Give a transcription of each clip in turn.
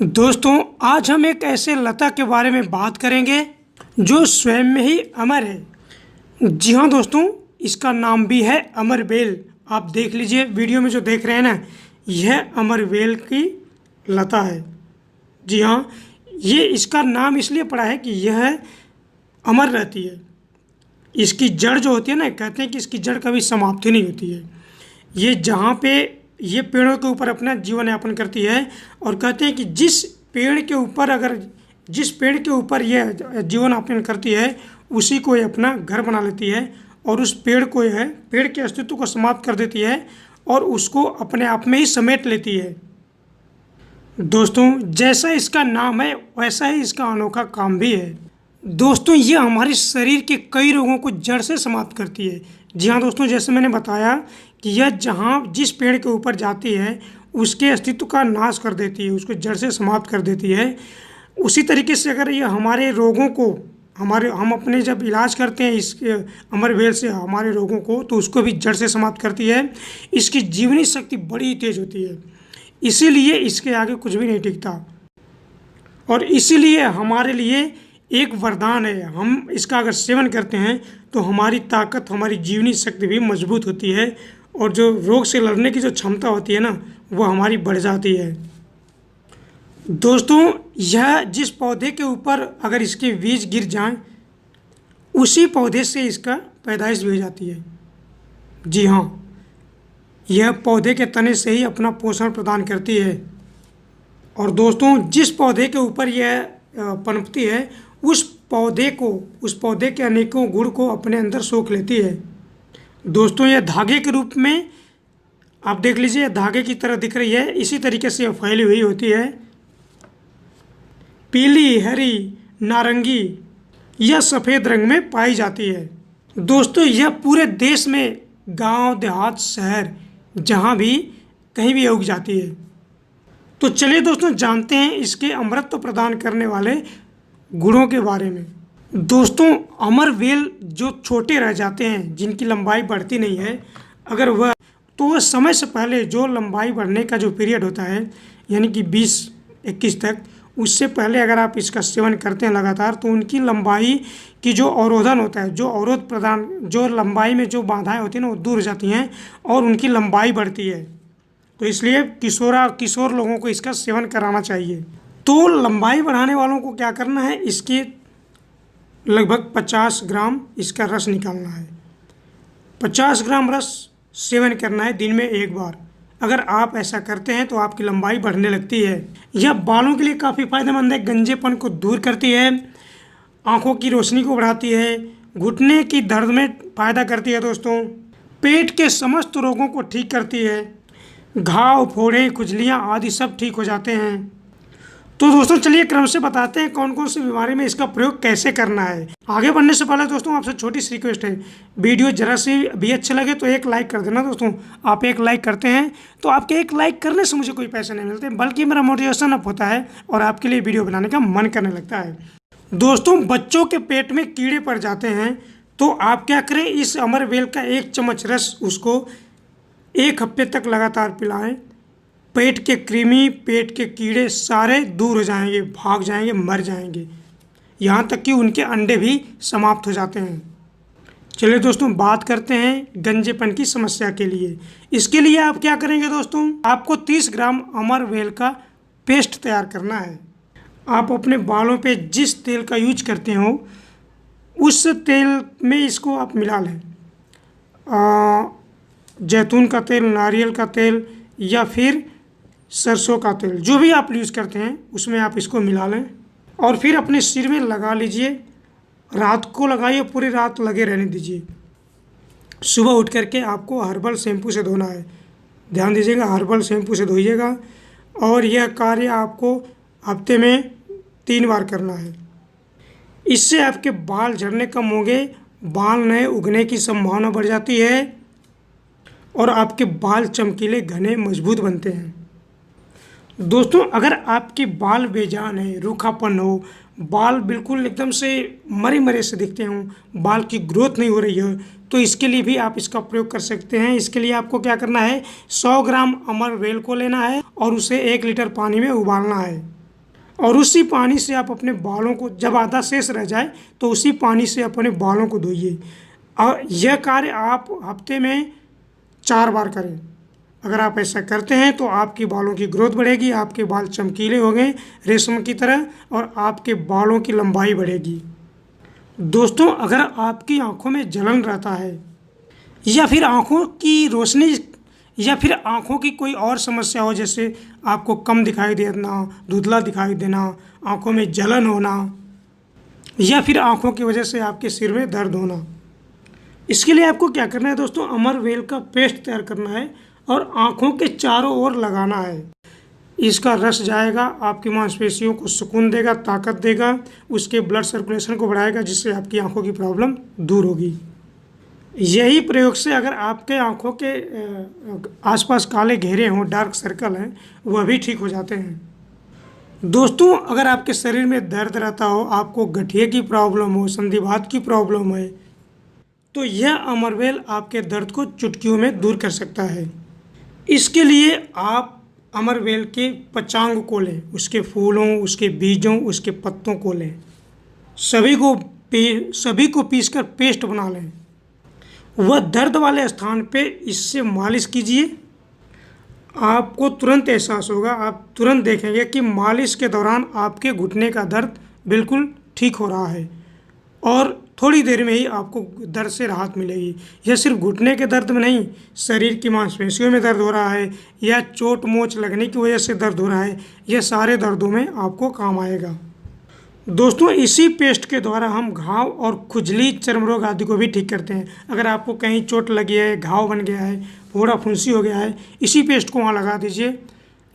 दोस्तों, आज हम एक ऐसे लता के बारे में बात करेंगे जो स्वयं में ही अमर है। जी हाँ दोस्तों, इसका नाम भी है अमरवेल। आप देख लीजिए वीडियो में जो देख रहे हैं ना, यह अमरवेल की लता है। जी हाँ, ये इसका नाम इसलिए पड़ा है कि यह अमर रहती है। इसकी जड़ जो होती है ना, कहते हैं कि इसकी जड़ कभी समाप्ति नहीं होती है। ये जहाँ पे ये पेड़ों के ऊपर अपना जीवन यापन करती है, और कहते हैं कि जिस पेड़ के ऊपर यह जीवन यापन करती है, उसी को ये अपना घर बना लेती है और उस पेड़ के अस्तित्व को समाप्त कर देती है और उसको अपने आप में ही समेट लेती है। दोस्तों, जैसा इसका नाम है वैसा ही इसका अनोखा काम भी है। दोस्तों, ये हमारे शरीर के कई रोगों को जड़ से समाप्त करती है। जी हाँ दोस्तों, जैसे मैंने बताया कि यह जिस पेड़ के ऊपर जाती है उसके अस्तित्व का नाश कर देती है, उसको जड़ से समाप्त कर देती है। उसी तरीके से अगर यह हमारे रोगों को हम अपने जब इलाज करते हैं इसके अमरवेल से हमारे रोगों को, तो उसको भी जड़ से समाप्त करती है। इसकी जीवनी शक्ति बड़ी तेज होती है, इसीलिए इसके आगे कुछ भी नहीं टिकता और इसीलिए हमारे लिए एक वरदान है। हम इसका अगर सेवन करते हैं तो हमारी ताकत, हमारी जीवनी शक्ति भी मजबूत होती है और जो रोग से लड़ने की जो क्षमता होती है ना, वो हमारी बढ़ जाती है। दोस्तों, यह जिस पौधे के ऊपर अगर इसके बीज गिर जाएं, उसी पौधे से इसका पैदाइश भी हो जाती है। जी हाँ, यह पौधे के तने से ही अपना पोषण प्रदान करती है। और दोस्तों, जिस पौधे के ऊपर यह पनपती है, उस पौधे के अनेकों गुण को अपने अंदर सोख लेती है। दोस्तों, यह धागे के रूप में आप देख लीजिए, धागे की तरह दिख रही है। इसी तरीके से यह फैली हुई होती है, पीली, हरी, नारंगी या सफ़ेद रंग में पाई जाती है। दोस्तों, यह पूरे देश में गांव, देहात, शहर जहां भी कहीं भी उग जाती है। तो चलिए दोस्तों, जानते हैं इसके अमरत्व प्रदान करने वाले गुणों के बारे में। दोस्तों, अमरवेल जो छोटे रह जाते हैं, जिनकी लंबाई बढ़ती नहीं है, अगर वह समय से पहले जो लंबाई बढ़ने का जो पीरियड होता है, यानी कि 20-21 तक, उससे पहले अगर आप इसका सेवन करते हैं लगातार, तो उनकी लंबाई की जो अवरोधन होता है, जो लंबाई में जो बाधाएं होती हैं ना, वो दूर हो जाती हैं और उनकी लंबाई बढ़ती है। तो इसलिए किशोर लोगों को इसका सेवन कराना चाहिए। तो लंबाई बढ़ाने वालों को क्या करना है, इसके लगभग 50 ग्राम इसका रस निकालना है। 50 ग्राम रस सेवन करना है दिन में एक बार। अगर आप ऐसा करते हैं तो आपकी लंबाई बढ़ने लगती है। यह बालों के लिए काफ़ी फायदेमंद है, गंजेपन को दूर करती है, आँखों की रोशनी को बढ़ाती है, घुटने की दर्द में फ़ायदा करती है। दोस्तों, पेट के समस्त रोगों को ठीक करती है, घाव, फोड़े, खुजलियाँ आदि सब ठीक हो जाते हैं। तो दोस्तों, चलिए क्रम से बताते हैं कौन कौन सी बीमारी में इसका प्रयोग कैसे करना है। आगे बढ़ने से पहले दोस्तों, आपसे छोटी सी रिक्वेस्ट है, वीडियो जरा सी भी अच्छे लगे तो एक लाइक कर देना। दोस्तों, आप एक लाइक करते हैं तो आपके एक लाइक करने से मुझे कोई पैसे नहीं मिलते, बल्कि मेरा मोटिवेशन अप होता है और आपके लिए वीडियो बनाने का मन करने लगता है। दोस्तों, बच्चों के पेट में कीड़े पड़ जाते हैं तो आप क्या करें, इस अमरवेल का 1 चम्मच रस उसको 1 हफ्ते तक लगातार पिलाएं। पेट के कृमि, पेट के कीड़े सारे दूर हो जाएंगे, भाग जाएंगे, मर जाएंगे, यहाँ तक कि उनके अंडे भी समाप्त हो जाते हैं। चलिए दोस्तों, बात करते हैं गंजेपन की समस्या के लिए। इसके लिए आप क्या करेंगे दोस्तों, आपको 30 ग्राम अमरवेल का पेस्ट तैयार करना है। आप अपने बालों पे जिस तेल का यूज करते हो, उस तेल में इसको आप मिला लें। जैतून का तेल, नारियल का तेल या फिर सरसों का तेल, जो भी आप यूज़ करते हैं उसमें आप इसको मिला लें और फिर अपने सिर में लगा लीजिए। रात को लगाइए, पूरी रात लगे रहने दीजिए। सुबह उठ करके आपको हर्बल शैम्पू से धोना है। ध्यान दीजिएगा, हर्बल शैम्पू से धोइएगा और यह कार्य आपको हफ्ते में 3 बार करना है। इससे आपके बाल झड़ने कम होंगे, बाल नए उगने की संभावना बढ़ जाती है और आपके बाल चमकीले, घने, मजबूत बनते हैं। दोस्तों, अगर आपके बाल बेजान है, रूखापन हो, बाल बिल्कुल एकदम से मरे मरे से दिखते हों, बाल की ग्रोथ नहीं हो रही है, तो इसके लिए भी आप इसका प्रयोग कर सकते हैं। इसके लिए आपको क्या करना है, 100 ग्राम अमरवेल को लेना है और उसे 1 लीटर पानी में उबालना है। और उसी पानी से आप अपने बालों को, जब आधा शेष रह जाए तो उसी पानी से अपने बालों को धोइए। और यह कार्य आप हफ्ते में 4 बार करें। अगर आप ऐसा करते हैं तो आपके बालों की ग्रोथ बढ़ेगी, आपके बाल चमकीले होंगे रेशम की तरह, और आपके बालों की लंबाई बढ़ेगी। दोस्तों, अगर आपकी आंखों में जलन रहता है या फिर आंखों की रोशनी या फिर आंखों की कोई और समस्या हो, जैसे आपको कम दिखाई देना, धुंधला दिखाई देना, आंखों में जलन होना, या फिर आंखों की वजह से आपके सिर में दर्द होना, इसके लिए आपको क्या करना है दोस्तों, अमरवेल का पेस्ट तैयार करना है और आंखों के चारों ओर लगाना है। इसका रस जाएगा, आपकी मांसपेशियों को सुकून देगा, ताकत देगा, उसके ब्लड सर्कुलेशन को बढ़ाएगा, जिससे आपकी आंखों की प्रॉब्लम दूर होगी। यही प्रयोग से अगर आपके आंखों के आसपास काले घेरे हों, डार्क सर्कल हैं, वह भी ठीक हो जाते हैं। दोस्तों, अगर आपके शरीर में दर्द रहता हो, आपको गठिए की प्रॉब्लम हो, संधिवात की प्रॉब्लम है, तो यह अमरवेल आपके दर्द को चुटकियों में दूर कर सकता है। इसके लिए आप अमरवेल के पचांग को लें, उसके फूलों, उसके बीजों, उसके पत्तों को लें, सभी को पीसकर पेस्ट बना लें। वह दर्द वाले स्थान पे इससे मालिश कीजिए। आपको तुरंत एहसास होगा, आप तुरंत देखेंगे कि मालिश के दौरान आपके घुटने का दर्द बिल्कुल ठीक हो रहा है और थोड़ी देर में ही आपको दर्द से राहत मिलेगी। यह सिर्फ घुटने के दर्द में नहीं, शरीर की मांसपेशियों में दर्द हो रहा है या चोट मोच लगने की वजह से दर्द हो रहा है, यह सारे दर्दों में आपको काम आएगा। दोस्तों, इसी पेस्ट के द्वारा हम घाव और खुजली, चर्म रोग आदि को भी ठीक करते हैं। अगर आपको कहीं चोट लगी है, घाव बन गया है, फोड़ा फुंसी हो गया है, इसी पेस्ट को वहाँ लगा दीजिए।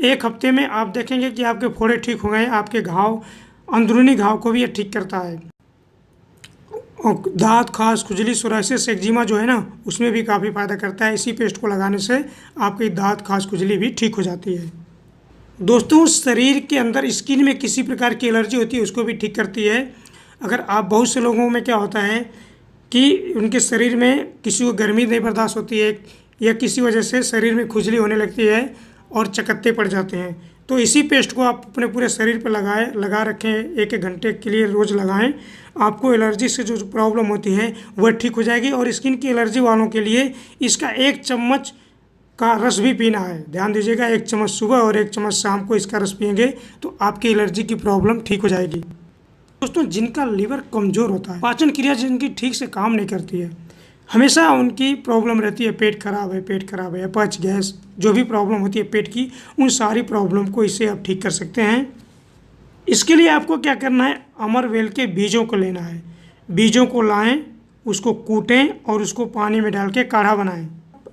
1 हफ्ते में आप देखेंगे कि आपके फोड़े ठीक हो गए, आपके घाव, अंदरूनी घाव को भी ये ठीक करता है। और दांत, खास, खुजली, सोराइसिस, एक्जिमा जो है ना, उसमें भी काफ़ी फ़ायदा करता है। इसी पेस्ट को लगाने से आपकी दांत, खास, खुजली भी ठीक हो जाती है। दोस्तों, शरीर के अंदर स्किन में किसी प्रकार की एलर्जी होती है, उसको भी ठीक करती है। अगर आप, बहुत से लोगों में क्या होता है कि उनके शरीर में किसी को गर्मी नहीं बर्दाश्त होती है या किसी वजह से शरीर में खुजली होने लगती है और चकत्ते पड़ जाते हैं, तो इसी पेस्ट को आप अपने पूरे शरीर पर लगा रखें, 1-1 घंटे के लिए रोज़ लगाएं। आपको एलर्जी से जो प्रॉब्लम होती है वह ठीक हो जाएगी। और स्किन की एलर्जी वालों के लिए इसका 1 चम्मच का रस भी पीना है। ध्यान दीजिएगा, 1 चम्मच सुबह और 1 चम्मच शाम को इसका रस पिएंगे तो आपकी एलर्जी की प्रॉब्लम ठीक हो जाएगी। दोस्तों, जिनका लीवर कमज़ोर होता है, पाचन क्रिया जिनकी ठीक से काम नहीं करती है, हमेशा उनकी प्रॉब्लम रहती है, पेट खराब है, अपच, गैस, जो भी प्रॉब्लम होती है पेट की, उन सारी प्रॉब्लम को इससे आप ठीक कर सकते हैं। इसके लिए आपको क्या करना है, अमरवेल के बीजों को लेना है। बीजों को लाएं, उसको कूटें और उसको पानी में डाल के काढ़ा बनाएं।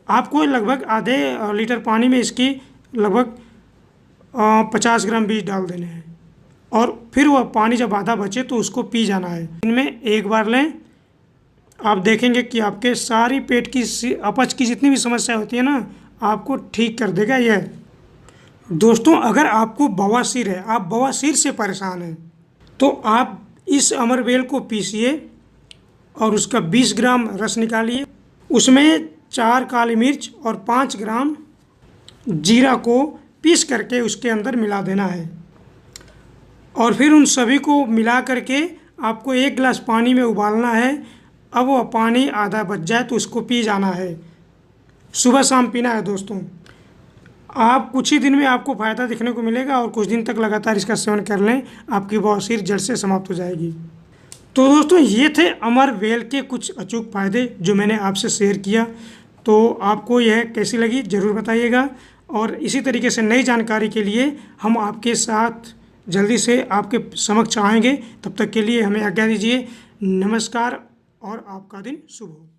आपको लगभग आधे लीटर पानी में इसकी लगभग 50 ग्राम बीज डाल देने हैं और फिर वह पानी जब आधा बचे तो उसको पी जाना है। इनमें 1 बार लें, आप देखेंगे कि आपके सारी पेट की, अपच की जितनी भी समस्या होती है ना, आपको ठीक कर देगा यह। दोस्तों, अगर आपको बवासीर है, आप बवासीर से परेशान हैं, तो आप इस अमरवेल को पीसिए और उसका 20 ग्राम रस निकालिए। उसमें 4 काली मिर्च और 5 ग्राम जीरा को पीस करके उसके अंदर मिला देना है और फिर उन सभी को मिला करके आपको 1 गिलास पानी में उबालना है। अब वह पानी आधा बच जाए तो उसको पी जाना है। सुबह शाम पीना है। दोस्तों, आप कुछ ही दिन में आपको फ़ायदा दिखने को मिलेगा और कुछ दिन तक लगातार इसका सेवन कर लें, आपकी बवासीर जड़ से समाप्त हो जाएगी। तो दोस्तों, ये थे अमरवेल के कुछ अचूक फ़ायदे जो मैंने आपसे शेयर किया। तो आपको यह कैसी लगी ज़रूर बताइएगा और इसी तरीके से नई जानकारी के लिए हम आपके साथ जल्दी से आपके समक्ष आएंगे। तब तक के लिए हमें आज्ञा दीजिए। नमस्कार और आपका दिन शुभ हो।